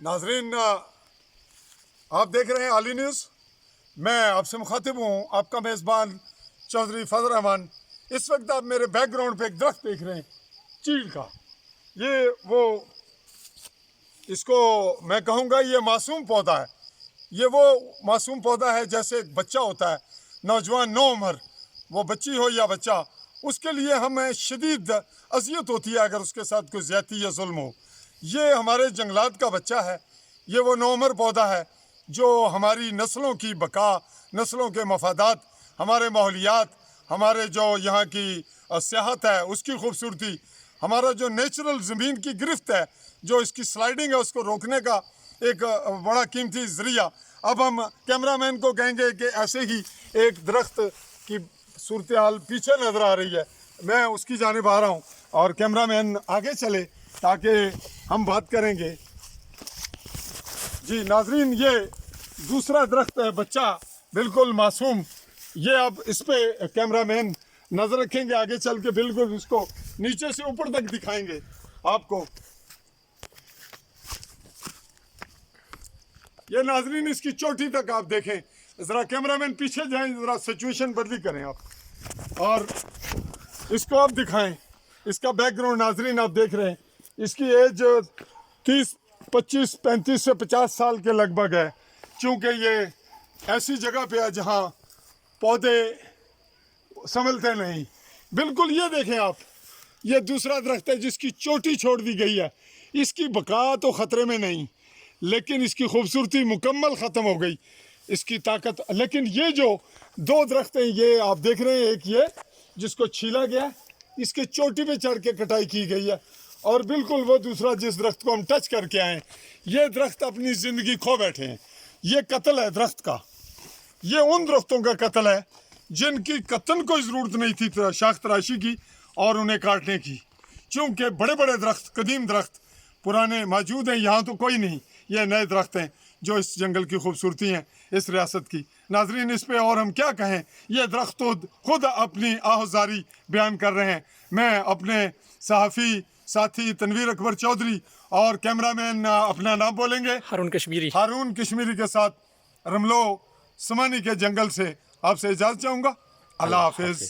ناظرین، آپ دیکھ رہے ہیں عالی نیوز. میں آپ سے مخاطب ہوں، آپ کا میزبان چودھری فضل الرحمان. اس وقت آپ میرے بیک گراؤنڈ پہ ایک درخت دیکھ رہے ہیں چیڑ کا. اس کو میں کہوں گا یہ معصوم پودا ہے. یہ وہ معصوم پودا ہے جیسے ایک بچہ ہوتا ہے، نوجوان نو عمر، وہ بچی ہو یا بچہ، اس کے لیے ہمیں شدید اذیت ہوتی ہے اگر اس کے ساتھ کوئی زیادتی یا ظلم ہو. یہ ہمارے جنگلات کا بچہ ہے. یہ وہ نو عمر پودا ہے جو ہماری نسلوں کی بقا، نسلوں کے مفادات، ہمارے ماحولیات، ہمارے جو یہاں کی سیاحت ہے اس کی خوبصورتی، ہمارا جو نیچرل زمین کی گرفت ہے، جو اس کی سلائیڈنگ ہے، اس کو روکنے کا ایک بڑا قیمتی ذریعہ. اب ہم کیمرہ مین کو کہیں گے کہ ایسے ہی ایک درخت کی صورتحال پیچھے نظر آ رہی ہے، میں اس کی جانب آ رہا ہوں اور کیمرہ مین آگے چلے تاکہ ہم بات کریں گے. جی ناظرین، یہ دوسرا درخت ہے، بچہ بالکل معصوم. یہ اب اس پہ کیمرہ مین نظر رکھیں گے، آگے چل کے بالکل اس کو نیچے سے اوپر تک دکھائیں گے آپ کو. یہ ناظرین اس کی چوٹی تک آپ دیکھیں. ذرا کیمرہ مین پیچھے جائیں، ذرا سچویشن بدلی کریں آپ اور اس کو آپ دکھائیں. اس کا بیک گراؤنڈ ناظرین آپ دیکھ رہے ہیں. اس کی ایج 30 25 35 سے 50 سال کے لگ بھگ ہے، چونکہ یہ ایسی جگہ پہ ہے جہاں پودے سنبھلتے نہیں. بالکل یہ دیکھیں آپ، یہ دوسرا درخت ہے جس کی چوٹی چھوڑ دی گئی ہے. اس کی بقا تو خطرے میں نہیں، لیکن اس کی خوبصورتی مکمل ختم ہو گئی، اس کی طاقت. لیکن یہ جو دو درخت ہیں، یہ آپ دیکھ رہے ہیں، ایک یہ جس کو چھیلا گیا، اس کے چوٹی پہ چڑھ کے کٹائی کی گئی ہے، اور بالکل وہ دوسرا جس درخت کو ہم ٹچ کر کے آئے، یہ درخت اپنی زندگی کھو بیٹھے ہیں. یہ قتل ہے درخت کا. یہ ان درختوں کا قتل ہے جن کی قطن کوئی ضرورت نہیں تھی شاخ تراشی کی اور انہیں کاٹنے کی، چونکہ بڑے بڑے درخت، قدیم درخت پرانے موجود ہیں. یہاں تو کوئی نہیں، یہ نئے درخت ہیں جو اس جنگل کی خوبصورتی ہیں، اس ریاست کی. ناظرین، اس پہ اور ہم کیا کہیں، یہ درخت خود اپنی آہوازاری بیان کر رہے ہیں. میں اپنے صحافی ساتھی تنویر اکبر چودھری اور کیمرہ مین اپنا نام بولیں گے، ہارون کشمیری کے ساتھ رملوہ سماہنی کے جنگل سے آپ سے اجازت چاہوں گا. اللہ حافظ.